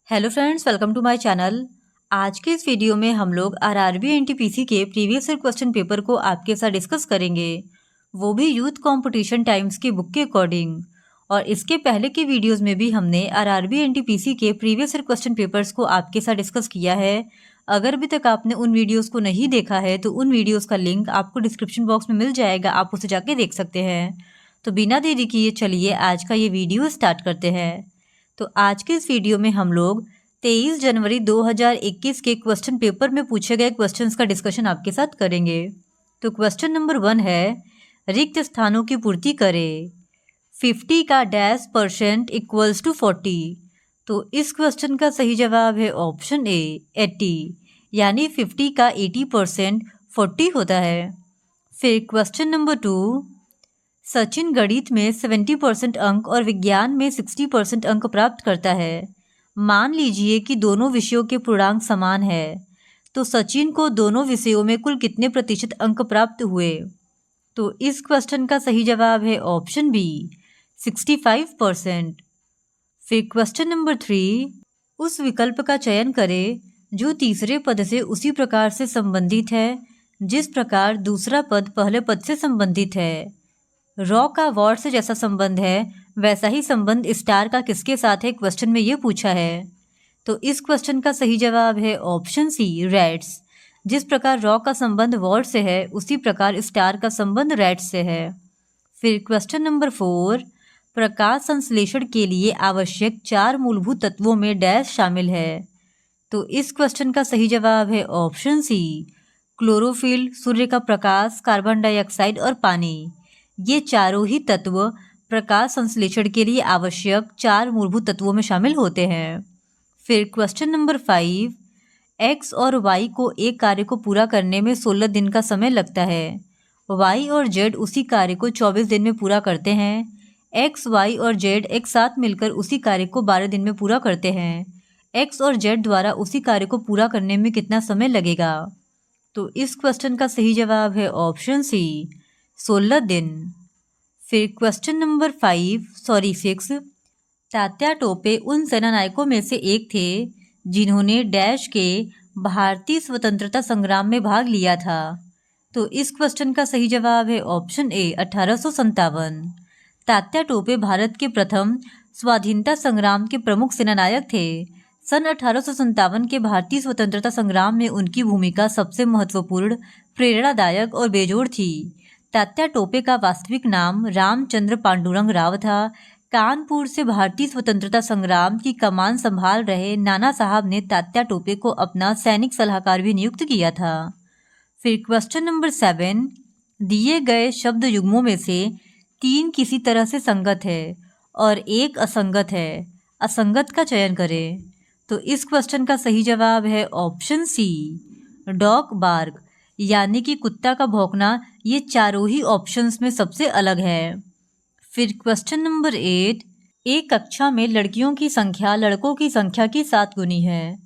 Hello friends, welcome to my channel. आज के इस वीडियो में हम लोग आरआरबी एनटीपीसी के प्रीवियस ईयर क्वेश्चन पेपर को आपके साथ डिस्कस करेंगे, वो भी यूथ कंपटीशन टाइम्स की बुक के अकॉर्डिंग। और इसके पहले के वीडियोस में भी हमने आरआरबी एनटीपीसी के प्रीवियस ईयर क्वेश्चन पेपर्स को आपके साथ डिस्कस किया है। अगर अभी तक आपने उन वीडियोज़ को नहीं देखा है तो उन वीडियोज़ का लिंक आपको डिस्क्रिप्शन बॉक्स में मिल जाएगा, आप उसे जाके देख सकते हैं। तो बिना देरी किए चलिए आज का ये वीडियो स्टार्ट करते हैं। तो आज के इस वीडियो में हम लोग 23 जनवरी 2021 के क्वेश्चन पेपर में पूछे गए क्वेश्चंस का डिस्कशन आपके साथ करेंगे। तो क्वेश्चन नंबर 1 है, रिक्त स्थानों की पूर्ति करें। 50 का डैश % इक्वल्स टू 40। तो इस क्वेश्चन का सही जवाब है ऑप्शन ए 80, यानी 50 का 80% 40 होता है। फिर क्वेश्चन नंबर 2, सचिन गणित में 70% अंक और विज्ञान में 60% अंक प्राप्त करता है। मान लीजिए कि दोनों विषयों के पूर्णांक समान है, तो सचिन को दोनों विषयों में कुल कितने प्रतिशत अंक प्राप्त हुए। तो इस क्वेश्चन का सही जवाब है ऑप्शन बी 65%। फिर क्वेश्चन नंबर 3, उस विकल्प का चयन करें जो तीसरे पद से उसी प्रकार से संबंधित है जिस प्रकार दूसरा पद पहले पद से संबंधित है। रॉ का वॉर से जैसा संबंध है वैसा ही संबंध स्टार का किसके साथ है, क्वेश्चन में ये पूछा है। तो इस क्वेश्चन का सही जवाब है ऑप्शन सी रैट्स। जिस प्रकार रॉ का संबंध वॉर से है उसी प्रकार स्टार का संबंध रैट्स से है। फिर क्वेश्चन नंबर 4, प्रकाश संश्लेषण के लिए आवश्यक 4 मूलभूत तत्वों में डैश शामिल है। तो इस क्वेश्चन का सही जवाब है ऑप्शन सी क्लोरोफिल, सूर्य का प्रकाश, कार्बन डाइऑक्साइड और पानी। ये चारों ही तत्व प्रकाश संश्लेषण के लिए आवश्यक 4 मूलभूत तत्वों में शामिल होते हैं। फिर क्वेश्चन नंबर 5, एक्स और वाई को एक कार्य को पूरा करने में 16 दिन का समय लगता है। वाई और जेड उसी कार्य को 24 दिन में पूरा करते हैं। एक्स, वाई और जेड एक साथ मिलकर उसी कार्य को 12 दिन में पूरा करते हैं। एक्स और जेड द्वारा उसी कार्य को पूरा करने में कितना समय लगेगा। तो इस क्वेश्चन का सही जवाब है ऑप्शन सी 16 दिन। फिर क्वेश्चन नंबर 6, तात्या टोपे उन सेनानायकों में से एक थे जिन्होंने डैश के भारतीय स्वतंत्रता संग्राम में भाग लिया था। तो इस क्वेश्चन का सही जवाब है ऑप्शन ए 1857। तात्या टोपे भारत के प्रथम स्वाधीनता संग्राम के प्रमुख सेनानायक थे। सन 1857 के भारतीय स्वतंत्रता संग्राम में उनकी भूमिका सबसे महत्वपूर्ण, प्रेरणादायक और बेजोड़ थी। तात्या टोपे का वास्तविक नाम रामचंद्र पांडुरंग राव था। कानपुर से भारतीय स्वतंत्रता संग्राम की कमान संभाल रहे नाना साहब ने तात्या टोपे को अपना सैनिक सलाहकार भी नियुक्त किया था। फिर क्वेश्चन नंबर 7, दिए गए शब्द युग्मों में से 3 किसी तरह से संगत है और एक असंगत है। असंगत का चयन करें। तो इस क्वेश्चन का सही जवाब है ऑप्शन सी डॉग बार्क, यानी कि कुत्ता का भौंकना। ये चारों ही ऑप्शंस में सबसे अलग है। फिर क्वेश्चन नंबर 8, एक कक्षा में लड़कियों की संख्या लड़कों की संख्या की 7 गुनी है।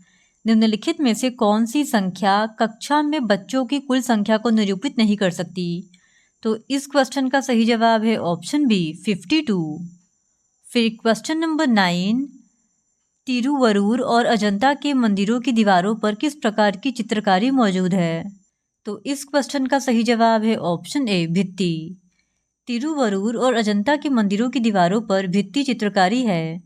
निम्नलिखित में से कौन सी संख्या कक्षा में बच्चों की कुल संख्या को निरूपित नहीं कर सकती। तो इस क्वेश्चन का सही जवाब है ऑप्शन बी 52। फिर क्वेश्चन नंबर 9, तिरुवरूर और अजंता के मंदिरों की दीवारों पर किस प्रकार की चित्रकारी मौजूद है। तो इस क्वेश्चन का सही जवाब है ऑप्शन ए भित्ति। तिरुवरूर और अजंता के मंदिरों की दीवारों पर भित्ति चित्रकारी है।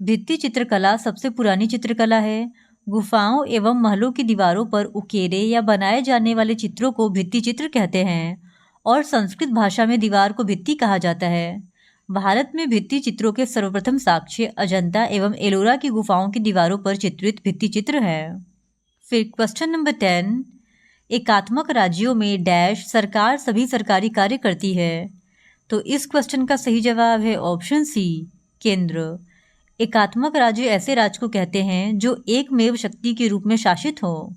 भित्ति चित्रकला सबसे पुरानी चित्रकला है। गुफाओं एवं महलों की दीवारों पर उकेरे या बनाए जाने वाले चित्रों को भित्ति चित्र कहते हैं और संस्कृत भाषा में दीवार को भित्ति कहा जाता है। भारत में भित्ति चित्रों के सर्वप्रथम साक्ष्य अजंता एवं एलोरा की गुफाओं की दीवारों पर चित्रित भित्ति चित्र है। फिर क्वेश्चन नंबर 10, एकात्मक राज्यों में डैश सरकार सभी सरकारी कार्य करती है। तो इस क्वेश्चन का सही जवाब है ऑप्शन सी केंद्र। एकात्मक राज्य ऐसे राज्य को कहते हैं जो एकमेव शक्ति के रूप में शासित हो,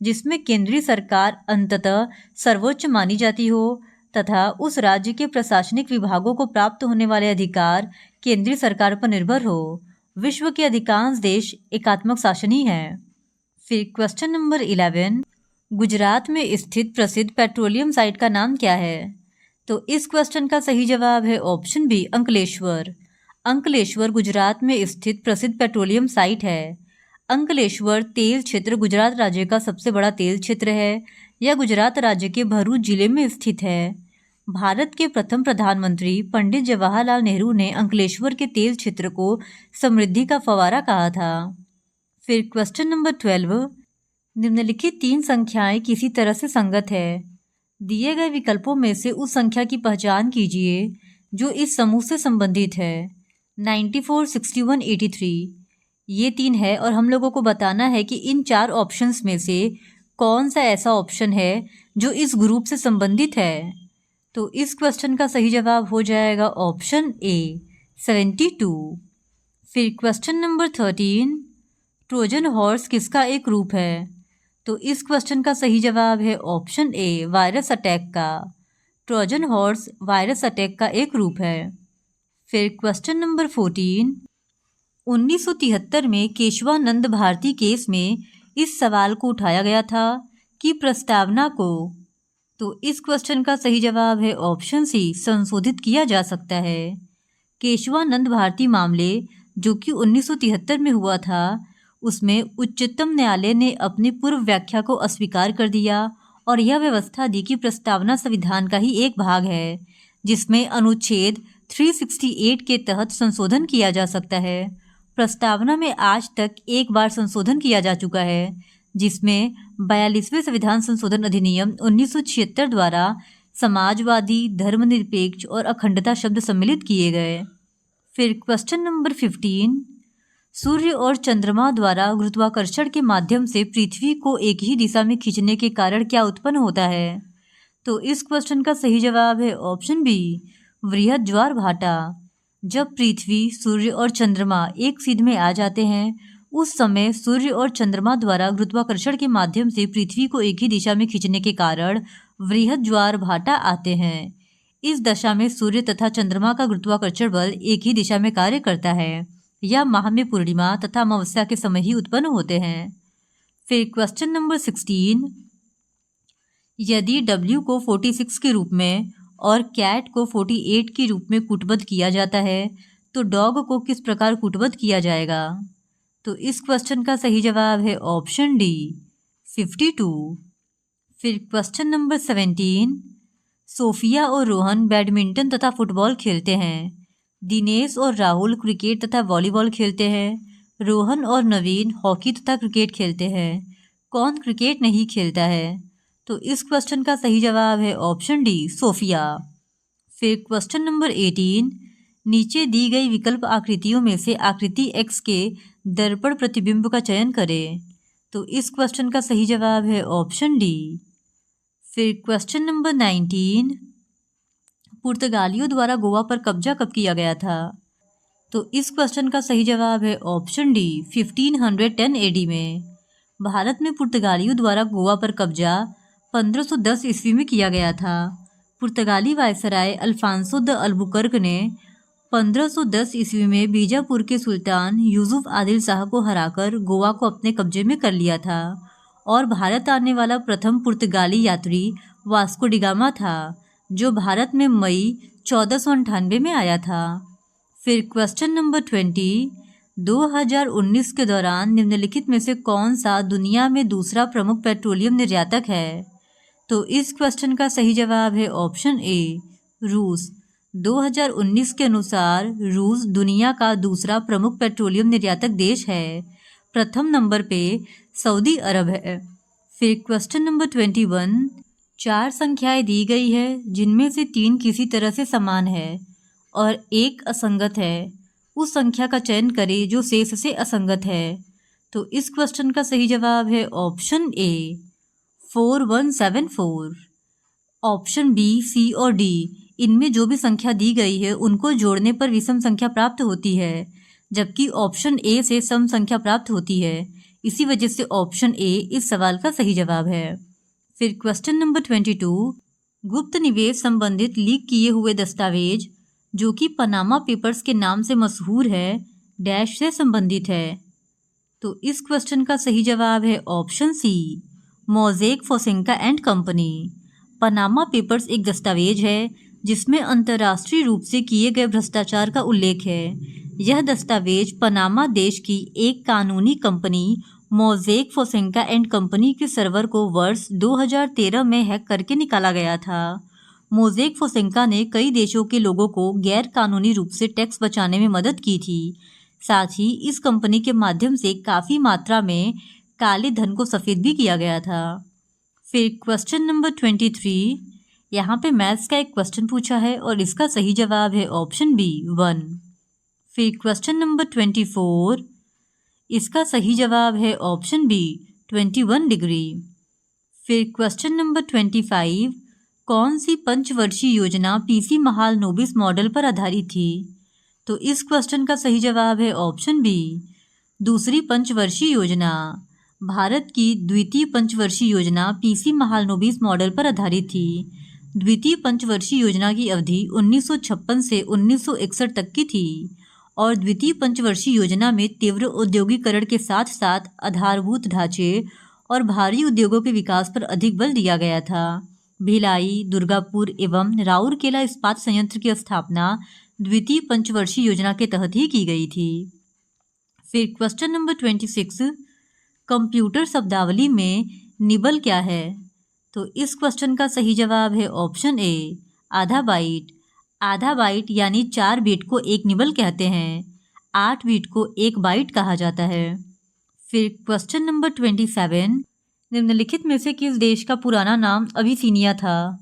जिसमें केंद्रीय सरकार अंततः सर्वोच्च मानी जाती हो तथा उस राज्य के प्रशासनिक विभागों को प्राप्त होने वाले अधिकार केंद्रीय सरकार पर निर्भर हो। विश्व के अधिकांश देश एकात्मक शासन ही हैं। फिर क्वेश्चन नंबर 11, गुजरात में स्थित प्रसिद्ध पेट्रोलियम साइट का नाम क्या है। तो इस क्वेश्चन का सही जवाब है ऑप्शन बी अंकलेश्वर। अंकलेश्वर गुजरात में स्थित प्रसिद्ध पेट्रोलियम साइट है। अंकलेश्वर तेल क्षेत्र गुजरात राज्य का सबसे बड़ा तेल क्षेत्र है। यह गुजरात राज्य के भरूच जिले में स्थित है। भारत के प्रथम प्रधानमंत्री पंडित जवाहरलाल नेहरू ने अंकलेश्वर के तेल क्षेत्र को समृद्धि का फव्वारा कहा था। फिर क्वेश्चन नंबर 12, निम्नलिखित 3 संख्याएं किसी तरह से संगत है। दिए गए विकल्पों में से उस संख्या की पहचान कीजिए जो इस समूह से संबंधित है। 94, 61, 83 ये 3 है और हम लोगों को बताना है कि इन 4 ऑप्शंस में से कौन सा ऐसा ऑप्शन है जो इस ग्रुप से संबंधित है। तो इस क्वेश्चन का सही जवाब हो जाएगा ऑप्शन ए 72। फिर क्वेश्चन नंबर 13, ट्रोजन हॉर्स किसका एक रूप है। तो इस क्वेश्चन का सही जवाब है ऑप्शन ए वायरस अटैक का। ट्रोजन हॉर्स वायरस अटैक का एक रूप है। फिर क्वेश्चन नंबर 14, 1973 में केशवानंद भारती केस में इस सवाल को उठाया गया था कि प्रस्तावना को। तो इस क्वेश्चन का सही जवाब है ऑप्शन सी संशोधित किया जा सकता है। केशवानंद भारती मामले जो कि 1973 में हुआ था, उसमें उच्चतम न्यायालय ने अपनी पूर्व व्याख्या को अस्वीकार कर दिया और यह व्यवस्था दी कि प्रस्तावना संविधान का ही एक भाग है जिसमें अनुच्छेद 368 के तहत संशोधन किया जा सकता है। प्रस्तावना में आज तक एक बार संशोधन किया जा चुका है जिसमें 42वें संविधान संशोधन अधिनियम 1976 द्वारा समाजवादी, धर्मनिरपेक्ष और अखंडता शब्द सम्मिलित किए गए। फिर क्वेश्चन नंबर 15, सूर्य और चंद्रमा द्वारा गुरुत्वाकर्षण के माध्यम से पृथ्वी को एक ही दिशा में खींचने के कारण क्या उत्पन्न होता है। तो इस क्वेश्चन का सही जवाब है ऑप्शन बी वृहद ज्वार भाटा। जब पृथ्वी, सूर्य और चंद्रमा एक सीध में आ जाते हैं उस समय सूर्य और चंद्रमा द्वारा गुरुत्वाकर्षण के माध्यम से पृथ्वी को एक ही दिशा में खींचने के कारण वृहद ज्वार भाटा आते हैं। इस दशा में सूर्य तथा चंद्रमा का गुरुत्वाकर्षण बल एक ही दिशा में कार्य करता है। यह माह में पूर्णिमा तथा अमावस्या के समय ही उत्पन्न होते हैं। फिर क्वेश्चन नंबर 16, यदि W को 46 के रूप में और कैट को 48 के रूप में कूटबद्ध किया जाता है तो डॉग को किस प्रकार कूटबद्ध किया जाएगा। तो इस क्वेश्चन का सही जवाब है ऑप्शन डी 52। फिर क्वेश्चन नंबर 17, सोफिया और रोहन बैडमिंटन तथा फुटबॉल खेलते हैं। दिनेश और राहुल क्रिकेट तथा वॉलीबॉल खेलते हैं। रोहन और नवीन हॉकी तथा क्रिकेट खेलते हैं। कौन क्रिकेट नहीं खेलता है। तो इस क्वेश्चन का सही जवाब है ऑप्शन डी सोफिया। फिर क्वेश्चन नंबर 18, नीचे दी गई विकल्प आकृतियों में से आकृति X के दर्पण प्रतिबिंब का चयन करें। तो इस क्वेश्चन का सही जवाब है ऑप्शन डी। फिर क्वेश्चन नंबर 19, पुर्तगालियों द्वारा गोवा पर कब्जा कब किया गया था। तो इस क्वेश्चन का सही जवाब है ऑप्शन डी 1510 AD में। भारत में पुर्तगालियों द्वारा गोवा पर कब्जा 1510 ईस्वी में किया गया था। पुर्तगाली वायसराय अल्फांसो द अल्बुकर्क ने 1510 ईस्वी में बीजापुर के सुल्तान यूसुफ आदिल शाह को हराकर गोवा को अपने कब्जे में कर लिया था और भारत आने वाला प्रथम पुर्तगाली यात्री वास्को डी गामा था जो भारत में मई 1498 में आया था। फिर क्वेश्चन नंबर 20, 2019 के दौरान निम्नलिखित में से कौन सा दुनिया में दूसरा प्रमुख पेट्रोलियम निर्यातक है। तो इस क्वेश्चन का सही जवाब है ऑप्शन ए रूस। 2019 के अनुसार रूस दुनिया का दूसरा प्रमुख पेट्रोलियम निर्यातक देश है। प्रथम नंबर पे सऊदी अरब है। फिर क्वेश्चन नंबर 21, 4 संख्याएं दी गई है जिनमें से 3 किसी तरह से समान है और एक असंगत है। उस संख्या का चयन करें जो शेष से असंगत है। तो इस क्वेश्चन का सही जवाब है ऑप्शन ए 4174। ऑप्शन बी, सी और डी इनमें जो भी संख्या दी गई है उनको जोड़ने पर विषम संख्या प्राप्त होती है, जबकि ऑप्शन ए से सम संख्या प्राप्त होती है। इसी वजह से ऑप्शन ए इस सवाल का सही जवाब है। फिर क्वेश्चन नंबर 22, गुप्त निवेश संबंधित लीक किए हुए दस्तावेज जो कि पनामा पेपर्स के नाम से मशहूर है डैश से संबंधित है। तो इस क्वेश्चन का सही जवाब है option C Mossack Fonseca and company. Panama Papers एक दस्तावेज है जिसमें अंतर्राष्ट्रीय रूप से किए गए भ्रष्टाचार का उल्लेख है। यह दस्तावेज पनामा देश की एक कानूनी company mosaic Fonseca and company के सर्वर को वर्ष 2013 में हैक करके निकाला गया था। मोज़ेक फोसेंका ने कई देशों के लोगों को गैर कानूनी रूप से टैक्स बचाने में मदद की थी। साथ ही इस कंपनी के माध्यम से काफ़ी मात्रा में काले धन को सफ़ेद भी किया गया था। फिर क्वेश्चन नंबर 23, यहाँ पे मैथ्स का एक क्वेश्चन पूछा है और इसका सही जवाब है ऑप्शन बी 1। फिर क्वेश्चन नंबर 24, इसका सही जवाब है ऑप्शन बी 21 डिग्री। फिर क्वेश्चन नंबर 25, कौन सी पंचवर्षीय योजना पीसी महालनोबिस मॉडल पर आधारित थी? तो इस क्वेश्चन का सही जवाब है ऑप्शन बी दूसरी पंचवर्षीय योजना। भारत की द्वितीय पंचवर्षीय योजना पीसी महालनोबिस मॉडल पर आधारित थी। द्वितीय पंचवर्षीय योजना की अवधि 1956 से 1961 तक की थी और द्वितीय पंचवर्षीय योजना में तीव्र औद्योगिकरण के साथ साथ आधारभूत ढांचे और भारी उद्योगों के विकास पर अधिक बल दिया गया था। भिलाई, दुर्गापुर एवं राउरकेला इस्पात संयंत्र की स्थापना द्वितीय पंचवर्षीय योजना के तहत ही की गई थी। फिर क्वेश्चन नंबर 26, कंप्यूटर शब्दावली में निबल क्या है? तो इस क्वेश्चन का सही जवाब है ऑप्शन ए आधा बाइट। आधा बाइट यानी 4 बिट को एक निबल कहते हैं। 8 बिट को एक बाइट कहा जाता है। फिर क्वेश्चन नंबर 27, निम्नलिखित में से किस देश का पुराना नाम अबिसिनिया था?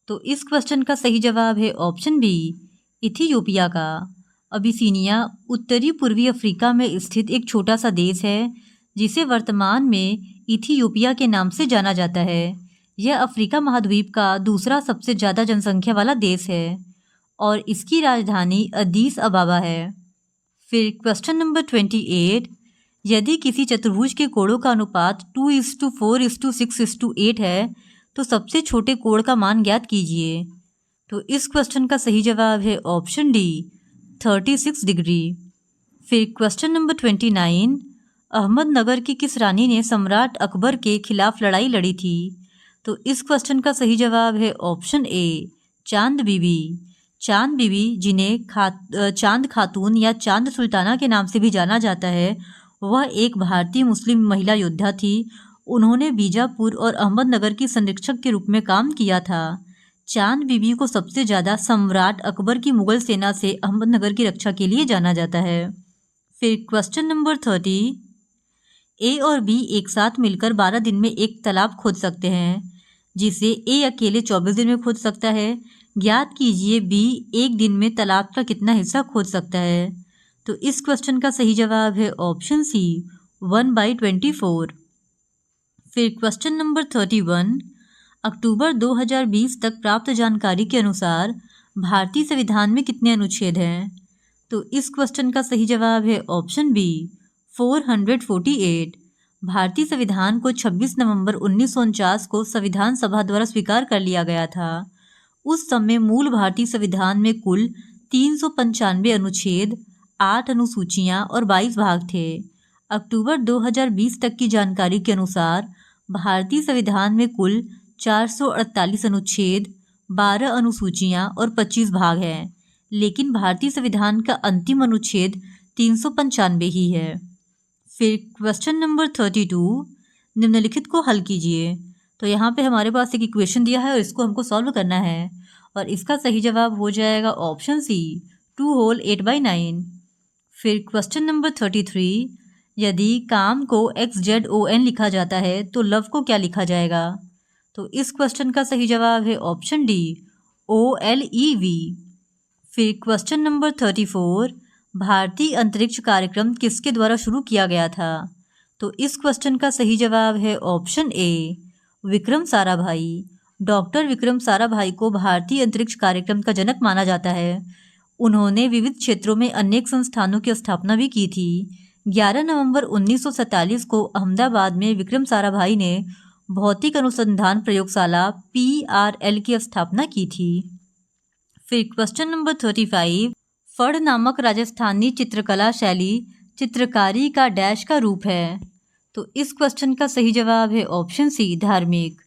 तो इस क्वेश्चन का सही जवाब है ऑप्शन बी इथियोपिया का। अबिसिनिया उत्तरी पूर्वी अफ्रीका में स्थित एक छोटा सा देश है जिसे वर्तमान में इथियोपिया के नाम से जाना जाता है। यह अफ्रीका महाद्वीप का दूसरा सबसे ज़्यादा जनसंख्या वाला देश है और इसकी राजधानी अदीस अबाबा है। फिर क्वेश्चन नंबर 28, यदि किसी चतुर्भुज के कोणों का अनुपात 2:4:6:8 है तो सबसे छोटे कोण का मान ज्ञात कीजिए। तो इस क्वेश्चन का सही जवाब है ऑप्शन डी 36 डिग्री। फिर क्वेश्चन नंबर 29, अहमदनगर की किस रानी ने सम्राट अकबर के खिलाफ लड़ाई लड़ी थी? तो इस क्वेश्चन का सही जवाब है ऑप्शन ए चांद बीबी। चांद बीबी, जिन्हें चांद खातून या चांद सुल्ताना के नाम से भी जाना जाता है, वह एक भारतीय मुस्लिम महिला योद्धा थी। उन्होंने बीजापुर और अहमदनगर की संरक्षक के रूप में काम किया था। चांद बीबी को सबसे ज़्यादा सम्राट अकबर की मुगल सेना से अहमदनगर की रक्षा के लिए जाना जाता है। फिर क्वेश्चन नंबर 30, ए और बी एक साथ मिलकर 12 दिन में एक तालाब खोद सकते हैं, जिसे ए अकेले 24 दिन में खोद सकता है। ज्ञात कीजिए बी एक दिन में तालाब का कितना हिस्सा खोद सकता है। तो इस क्वेश्चन का सही जवाब है ऑप्शन सी 1/24। फिर क्वेश्चन नंबर 31, अक्टूबर 2020 तक प्राप्त जानकारी के अनुसार भारतीय संविधान में कितने अनुच्छेद हैं? तो इस क्वेश्चन का सही जवाब है ऑप्शन बी 448। भारतीय संविधान को 26 नवंबर 1949 को संविधान सभा द्वारा स्वीकार कर लिया गया था। उस समय मूल भारतीय संविधान में कुल 395 अनुच्छेद, 8 अनुसूचियां और 22 भाग थे। अक्टूबर 2020 तक की जानकारी के अनुसार भारतीय संविधान में कुल 448 अनुच्छेद, 12 अनुसूचियां और 25 भाग हैं, लेकिन भारतीय संविधान का अंतिम अनुच्छेद 395 ही है। फिर क्वेश्चन नंबर 32, निम्नलिखित को हल कीजिए। तो यहाँ पे हमारे पास एक इक्वेशन दिया है और इसको हमको सॉल्व करना है और इसका सही जवाब हो जाएगा ऑप्शन सी 2 होल 8/9। फिर क्वेश्चन नंबर 33, यदि काम को XZON लिखा जाता है तो लव को क्या लिखा जाएगा? तो इस क्वेश्चन का सही जवाब है ऑप्शन डी OLEV। फिर क्वेश्चन नंबर 34, भारतीय अंतरिक्ष कार्यक्रम किसके द्वारा शुरू किया गया था? तो इस क्वेश्चन का सही जवाब है option A Vikram Sarabhai. Doctor Vikram Sarabhai को भारतीय अंतरिक्ष कार्यक्रम का जनक माना जाता है। उन्होंने विविध क्षेत्रों में अनेक संस्थानों की स्थापना भी की थी। 11 नवंबर 1947 को अहमदाबाद में विक्रम साराभाई ने भौतिक अनुसंधान प्रयोगशाला PRL की स्थापना की थी। फिर क्वेश्चन नंबर 35, फड़ नामक राजस्थानी चित्रकला शैली चित्रकारी का डैश का रूप है। तो इस क्वेश्चन का सही जवाब है ऑप्शन सी धार्मिक।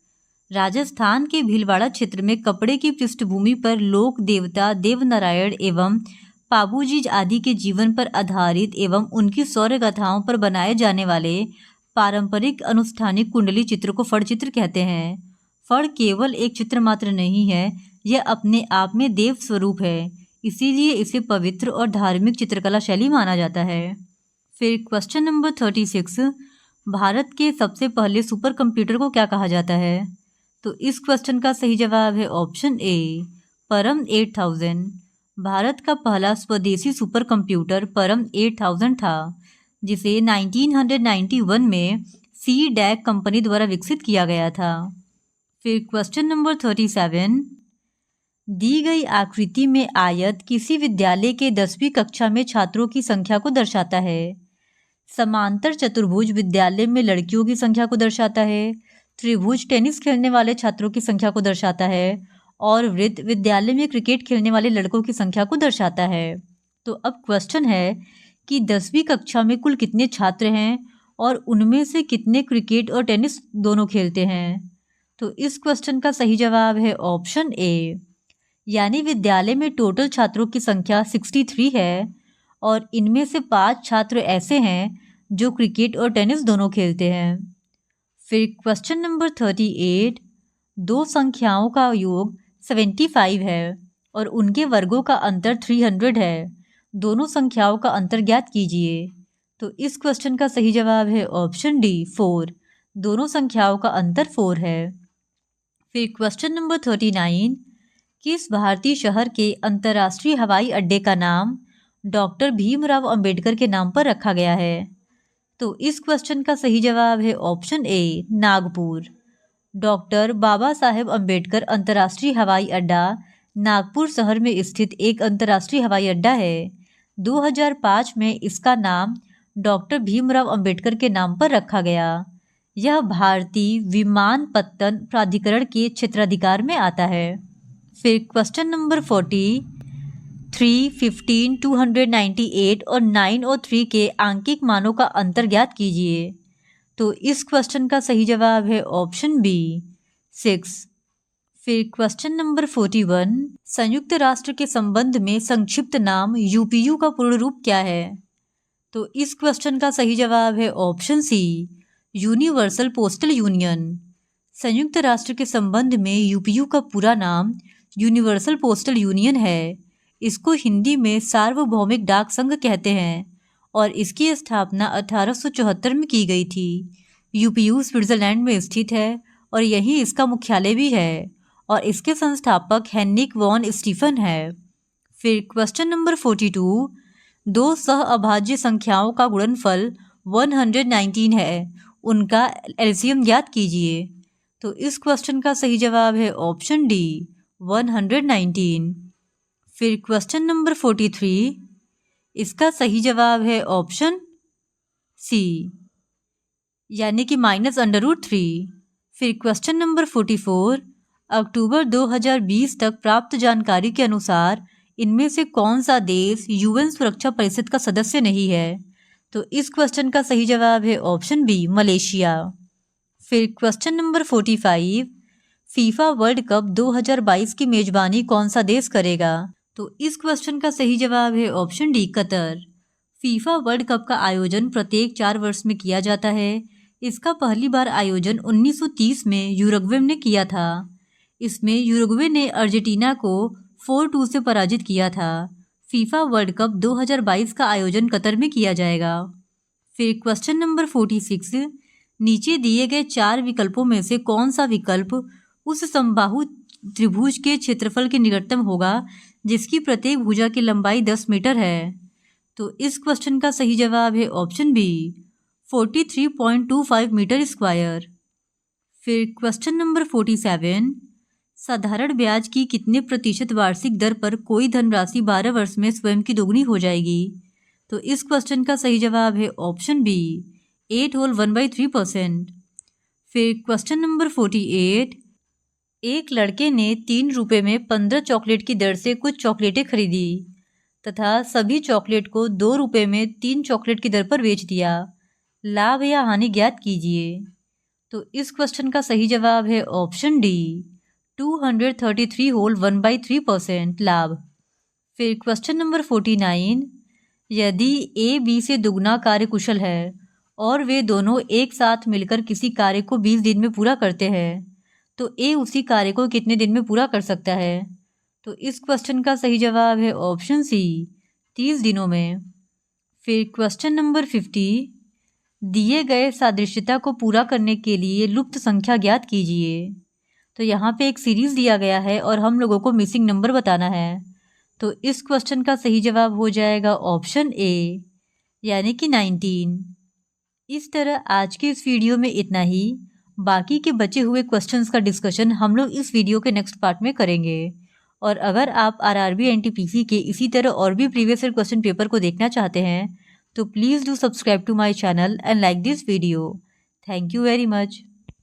राजस्थान के भीलवाड़ा क्षेत्र में कपड़े की पृष्ठभूमि पर लोक देवता देवनारायण एवं पाबूजी आदि के जीवन पर आधारित एवं उनकी शौर्य गाथाओं पर बनाए जाने वाले पारंपरिक अनुष्ठानिक कुंडली चित्र को फड़ चित्र कहते हैं। फड़ केवल एक चित्र मात्र नहीं है, यह अपने आप में देव स्वरूप है, इसीलिए इसे पवित्र और धार्मिक चित्रकला शैली माना जाता है। फिर क्वेश्चन नंबर 36, भारत के सबसे पहले सुपर कंप्यूटर को क्या कहा जाता है? तो इस क्वेश्चन का सही जवाब है ऑप्शन ए, परम 8000। भारत का पहला स्वदेशी सुपर कंप्यूटर परम 8000 था, जिसे 1991 में CDAC कंपनी द्वारा विकसित किया गया था। फिर क्वेश्चन नंबर 37, दी गई आकृति में आयत किसी विद्यालय के 10वीं कक्षा में छात्रों की संख्या को दर्शाता है। समांतर चतुर्भुज विद्यालय में लड़कियों की संख्या को दर्शाता है, त्रिभुज टेनिस खेलने वाले छात्रों की संख्या को दर्शाता है, और वृत्त विद्यालय में क्रिकेट खेलने वाले लड़कों की संख्या को दर्शाता है। तो अब क्वेश्चन है कि 10वीं कक्षा में कुल कितने छात्र हैं और उनमें से कितने क्रिकेट और टेनिस दोनों खेलते हैं? तो इस क्वेश्चन का सही जवाब है ऑप्शन ए, यानी विद्यालय में टोटल छात्रों की संख्या 63 है और इनमें से 5 छात्र ऐसे हैं जो क्रिकेट और टेनिस दोनों खेलते हैं। फिर क्वेश्चन नंबर 38, दो संख्याओं का योग 75 है और उनके वर्गों का अंतर 300 है, दोनों संख्याओं का अंतर ज्ञात कीजिए। तो इस क्वेश्चन का सही जवाब है ऑप्शन डी, 4, दोनों संख्याओं का अंतर 4 है। फिर क्वेश्चन नंबर 39, किस भारतीय शहर के अंतर्राष्ट्रीय हवाई अड्डे का नाम डॉक्टर भीमराव अंबेडकर के नाम पर रखा गया है? तो इस क्वेश्चन का सही जवाब है option A, Nagpur. Doctor Baba Saheb Ambedkar अंतर्राष्ट्रीय हवाई अड्डा नागपुर शहर में स्थित एक अंतर्राष्ट्रीय हवाई अड्डा है। 2005 में इसका नाम डॉक्टर भीमराव अंबेडकर के नाम पर रखा गया। यह भारतीय विमानपत्तन प्राधिकरण के क्षेत्राधिकार में आता है। फिर क्वेश्चन नंबर 40, 3, 15, 298 और 9 और 3 के आंकिक मानों का अंतर ज्ञात कीजिए। तो इस क्वेश्चन का सही जवाब है ऑप्शन बी, 6। फिर क्वेश्चन नंबर 41, संयुक्त राष्ट्र के संबंध में संक्षिप्त नाम यूपीयू का पूर्ण रूप क्या है? तो इस क्वेश्चन का सही जवाब है option C, universal postal union. संयुक्त राष्ट्र के संबंध में यूपीयू का पूरा नाम यूनिवर्सल पोस्टल यूनियन है। इसको हिंदी में सार्वभौमिक डाक संघ कहते हैं और इसकी स्थापना 1874 में की गई थी। यूपीयू स्विट्जरलैंड में स्थित है और यहीं इसका मुख्यालय भी है और इसके संस्थापक हेनरिक वॉन स्टीफन है। फिर क्वेश्चन नंबर 42, दो सह अभाज्य संख्याओं का गुणनफल 119 है, उनका एलसीएम ज्ञात कीजिए। तो इस क्वेश्चन का सही जवाब है ऑप्शन डी, 119। फिर क्वेश्चन नंबर 43, इसका सही जवाब है ऑप्शन सी, यानी कि -√3। फिर क्वेश्चन नंबर 44, अक्टूबर 2020 तक प्राप्त जानकारी के अनुसार इनमें से कौन सा देश यूएन सुरक्षा परिषद का सदस्य नहीं है? तो इस क्वेश्चन का सही जवाब है ऑप्शन बी, मलेशिया। फिर question number 45, FIFA world cup 2022 की मेजबानी कौन सा देश करेगा? तो इस क्वेश्चन का सही जवाब है option D, Qatar. FIFA world cup का आयोजन प्रत्येक 4 वर्ष में किया जाता है। इसका पहली बार आयोजन 1930 में यूरुग्वे ने किया था। इसमें यूरुग्वे ने अर्जेंटीना को 4-2 से पराजित किया था। फीफा वर्ल्ड कप 2022 का आयोजन कतर में किया जाएगा। फिर क्वेश्चन नंबर 46, नीचे दिए गए 4 विकल्पों में से कौन सा विकल्प उस समबाहु त्रिभुज के क्षेत्रफल के निकटतम होगा जिसकी प्रत्येक भुजा की लंबाई 10 मीटर है? तो इस क्वेश्चन का सही जवाब है ऑप्शन बी, 43.25 मीटर स्क्वायर। फिर क्वेश्चन नंबर 47, साधारण ब्याज की कितने प्रतिशत वार्षिक दर पर कोई धनराशि 12 वर्ष में स्वयं की दोगुनी हो जाएगी? तो इस क्वेश्चन का सही जवाब है ऑप्शन बी, 8/1/3%। फिर क्वेश्चन नंबर 48, एक लड़के ने 3 रुपये में 15 चॉकलेट की दर से कुछ चॉकलेटें खरीदी तथा सभी चॉकलेट को 2 रुपये में 3 चॉकलेट की दर पर बेच दिया। लाभ या हानि ज्ञात कीजिए। तो इस क्वेश्चन का सही जवाब है ऑप्शन डी, 233 होल 1/3% लाभ। फिर क्वेश्चन नंबर 49, यदि ए बी से दुगना कार्य कुशल है और वे दोनों एक साथ मिलकर किसी कार्य को 20 दिन में पूरा करते हैं तो ए उसी कार्य को कितने दिन में पूरा कर सकता है? तो इस क्वेश्चन का सही जवाब है ऑप्शन सी, 30 दिनों में। फिर क्वेश्चन नंबर 50, दिए गए सादृश्यता को पूरा करने के लिए लुप्त संख्या ज्ञात कीजिए। तो यहाँ पे एक सीरीज दिया गया है और हम लोगों को मिसिंग नंबर बताना है। तो इस क्वेश्चन का सही जवाब हो जाएगा ऑप्शन ए, यानी कि 19। इस तरह आज के इस वीडियो में इतना ही। बाकी के बचे हुए क्वेश्चंस का डिस्कशन हम लोग इस वीडियो के नेक्स्ट पार्ट में करेंगे। और अगर आप आरआरबी एनटीपीसी के इसी तरह और भी प्रीवियस ईयर क्वेश्चन पेपर को देखना चाहते हैं तो please do subscribe to my channel and like this video. Thank you very much.